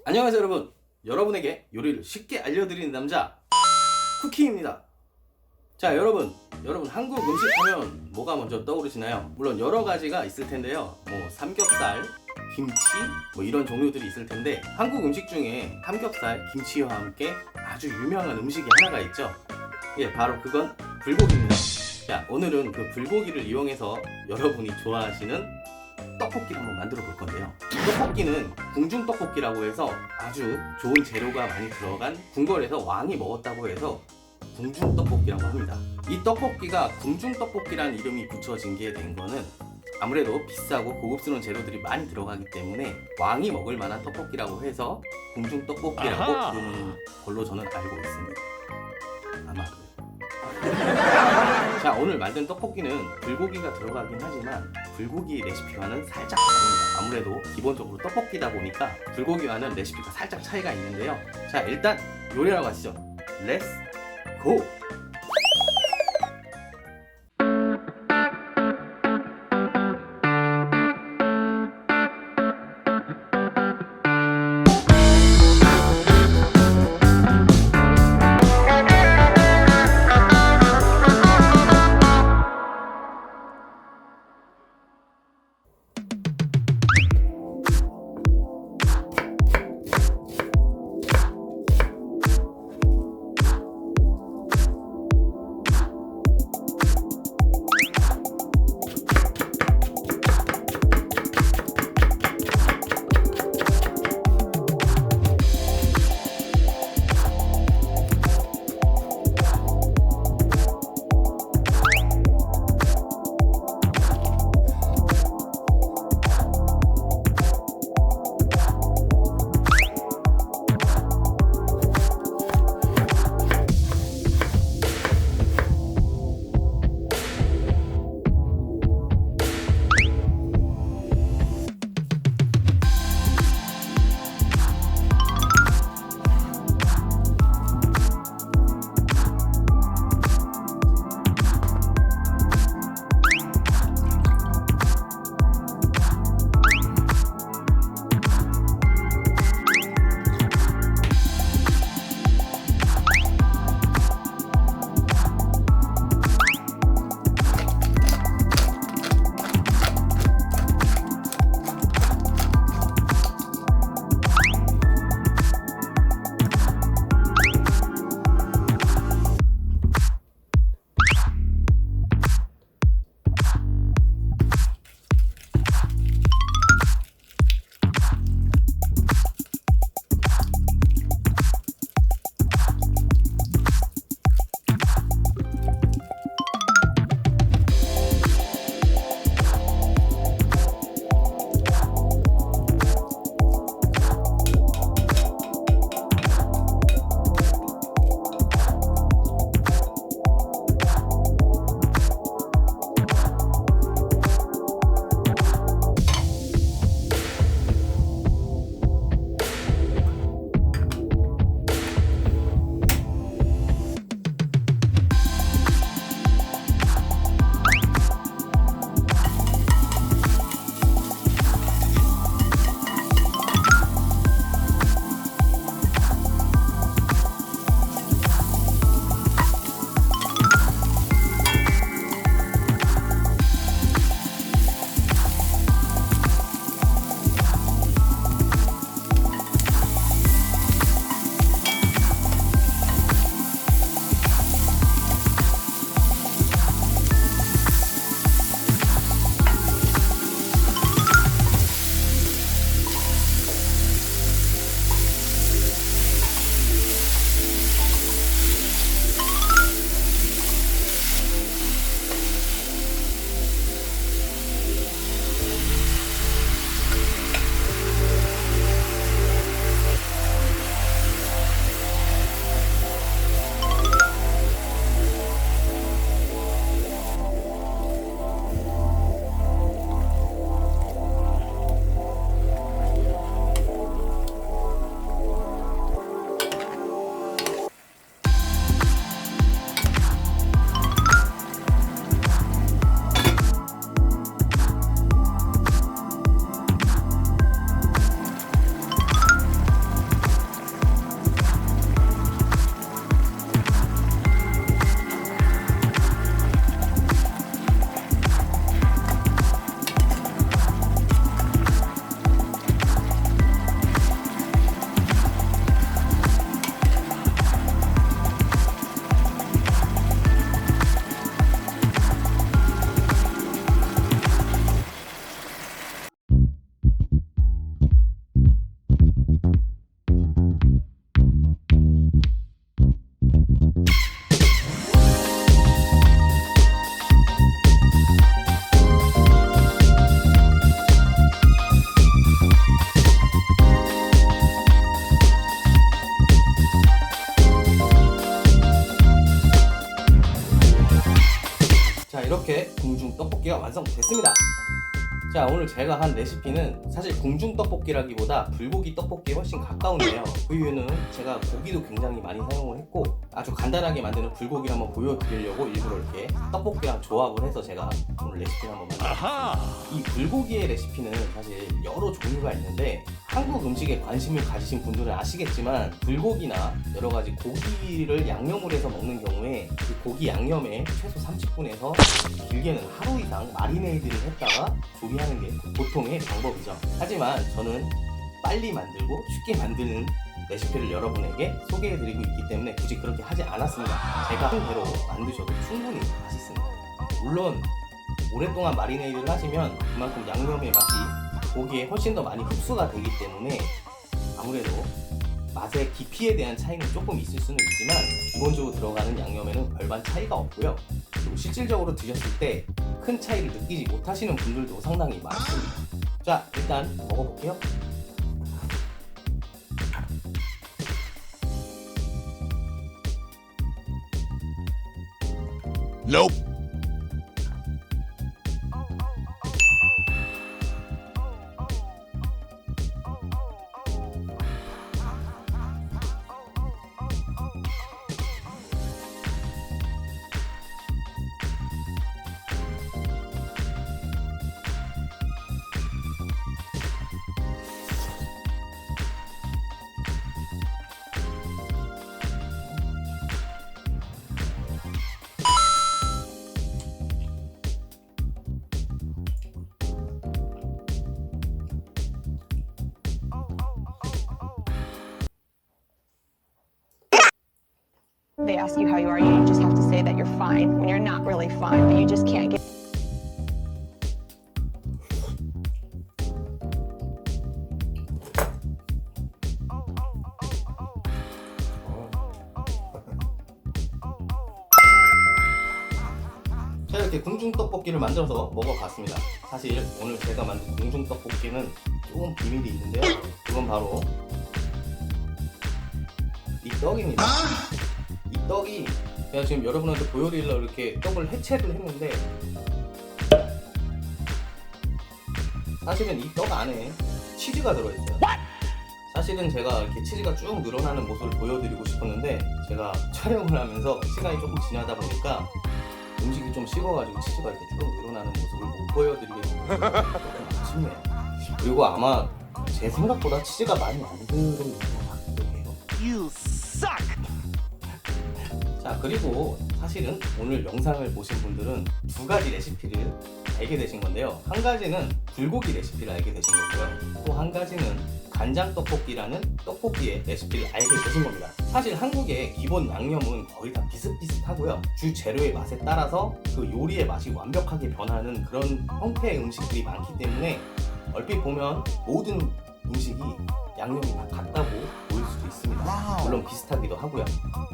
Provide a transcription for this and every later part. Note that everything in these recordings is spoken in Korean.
안녕하세요 여러분. 여러분에게 요리를 쉽게 알려드리는 남자 쿠키입니다. 자 여러분 한국 음식 하면 뭐가 먼저 떠오르시나요? 물론 여러 가지가 있을 텐데요. 뭐 삼겹살, 김치 뭐 이런 종류들이 있을 텐데 한국 음식 중에 삼겹살, 김치와 함께 아주 유명한 음식이 하나가 있죠. 예, 바로 그건 불고기입니다. 자, 오늘은 그 불고기를 이용해서 여러분이 좋아하시는 떡볶이를 한번 만들어 볼 건데요. 이 떡볶이는 궁중 떡볶이라고 해서 아주 좋은 재료가 많이 들어간 궁궐에서 왕이 먹었다고 해서 궁중 떡볶이라고 합니다. 이 떡볶이가 궁중 떡볶이라는 이름이 붙여진 게 된 거는 아무래도 비싸고 고급스러운 재료들이 많이 들어가기 때문에 왕이 먹을 만한 떡볶이라고 해서 궁중 떡볶이라고 부르는 걸로 저는 알고 있습니다. 아마도. 자, 오늘 만든 떡볶이는 불고기가 들어가긴 하지만 불고기 레시피와는 살짝 다릅니다. 아무래도 기본적으로 떡볶이다 보니까 불고기와는 레시피가 살짝 차이가 있는데요. 자, 일단 요리하러 가시죠. 렛츠 고! 이렇게 궁중 떡볶이가 완성됐습니다. 자, 오늘 제가 한 레시피는 사실 궁중 떡볶이라기보다 불고기 떡볶이에 훨씬 가까운데요. 그 이유는 제가 고기도 굉장히 많이 사용을 했고 아주 간단하게 만드는 불고기를 한번 보여드리려고 일부러 이렇게 떡볶이랑 조합을 해서 제가 오늘 레시피를 한번 만들었습니다. 이 불고기의 레시피는 사실 여러 종류가 있는데 한국 음식에 관심을 가지신 분들은 아시겠지만 불고기나 여러 가지 고기를 양념을 해서 먹는 경우에 그 고기 양념에 최소 30분에서 길게는 하루 이상 마리네이드를 했다가 조리하는 게 보통의 방법이죠. 하지만 저는 빨리 만들고 쉽게 만드는 레시피를 여러분에게 소개해드리고 있기 때문에 굳이 그렇게 하지 않았습니다. 제가 한 대로 만드셔도 충분히 맛있습니다. 물론 오랫동안 마리네이드를 하시면 그만큼 양념의 맛이 고기에 훨씬 더 많이 흡수가 되기 때문에 아무래도 맛의 깊이에 대한 차이는 조금 있을 수는 있지만 기본적으로 들어가는 양념에는 별반 차이가 없고요. 그리고 실질적으로 드셨을 때 큰 차이를 느끼지 못하시는 분들도 상당히 많습니다. 자, 일단 먹어볼게요. Nope. They ask you how you are, you just have to say that you're fine when you're not really fine, but you just can't get. 자, 이렇게 궁중 떡볶이를 만들어서 먹어봤습니다. 사실 오늘 제가 만든 궁중 떡볶이는 조금 비밀이 있는데요. 그건 바로 이 떡입니다. 이 떡이 제가 지금 여러분한테 보여드리려고 이렇게 떡을 해체를 했는데 사실은 이 떡 안에 치즈가 들어있어요. 사실은 제가 이렇게 치즈가 쭉 늘어나는 모습을 보여드리고 싶었는데 제가 촬영을 하면서 시간이 조금 지나다 보니까 음식이 좀 식어가지고 치즈가 이렇게 쭉 늘어나는 모습을 못 보여드리겠습니다. 조금 아쉽네요. 그리고 아마 제 생각보다 치즈가 많이 안 들어있는 것 같기도 해요. You suck. 자, 그리고 사실은 오늘 영상을 보신 분들은 두 가지 레시피를 알게 되신 건데요. 한 가지는 불고기 레시피를 알게 되신 거고요. 또 한 가지는 간장 떡볶이라는 떡볶이의 레시피를 알게 되신 겁니다. 사실 한국의 기본 양념은 거의 다 비슷비슷하고요. 주 재료의 맛에 따라서 그 요리의 맛이 완벽하게 변하는 그런 형태의 음식들이 많기 때문에 얼핏 보면 모든 음식이 양념이 다 같다고 보일 수도 있습니다. 물론 비슷하기도 하고요.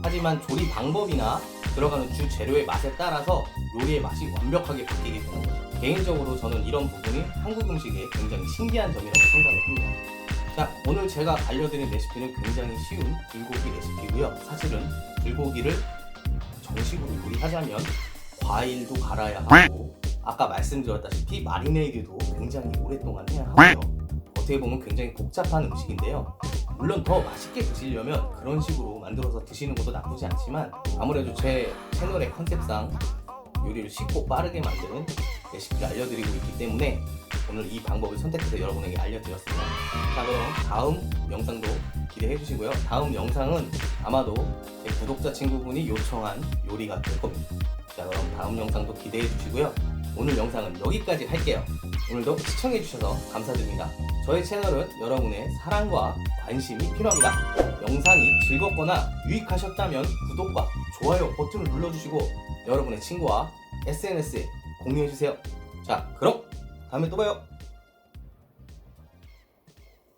하지만 조리 방법이나 들어가는 주 재료의 맛에 따라서 요리의 맛이 완벽하게 바뀌게 되는 거죠. 개인적으로 저는 이런 부분이 한국 음식의 굉장히 신기한 점이라고 생각을 합니다. 자, 오늘 제가 알려드린 레시피는 굉장히 쉬운 불고기 레시피고요. 사실은 불고기를 정식으로 요리하자면 과일도 갈아야 하고 아까 말씀드렸다시피 마리네이드도 굉장히 오랫동안 해야 하고요. 어떻게 보면 굉장히 복잡한 음식인데요. 물론 더 맛있게 드시려면 그런 식으로 만들어서 드시는 것도 나쁘지 않지만 아무래도 제 채널의 컨셉상 요리를 쉽고 빠르게 만드는 레시피를 알려드리고 있기 때문에 오늘 이 방법을 선택해서 여러분에게 알려드렸습니다. 자, 그럼 다음 영상도 기대해 주시고요. 다음 영상은 아마도 제 구독자 친구분이 요청한 요리가 될 겁니다. 자, 그럼 다음 영상도 기대해 주시고요. 오늘 영상은 여기까지 할게요. 오늘도 시청해 주셔서 감사드립니다. 저희 채널은 여러분의 사랑과 관심이 필요합니다. 영상이 즐겁거나 유익하셨다면 구독과 좋아요 버튼을 눌러주시고 여러분의 친구와 SNS에 공유해주세요. 자, 그럼 다음에 또 봐요.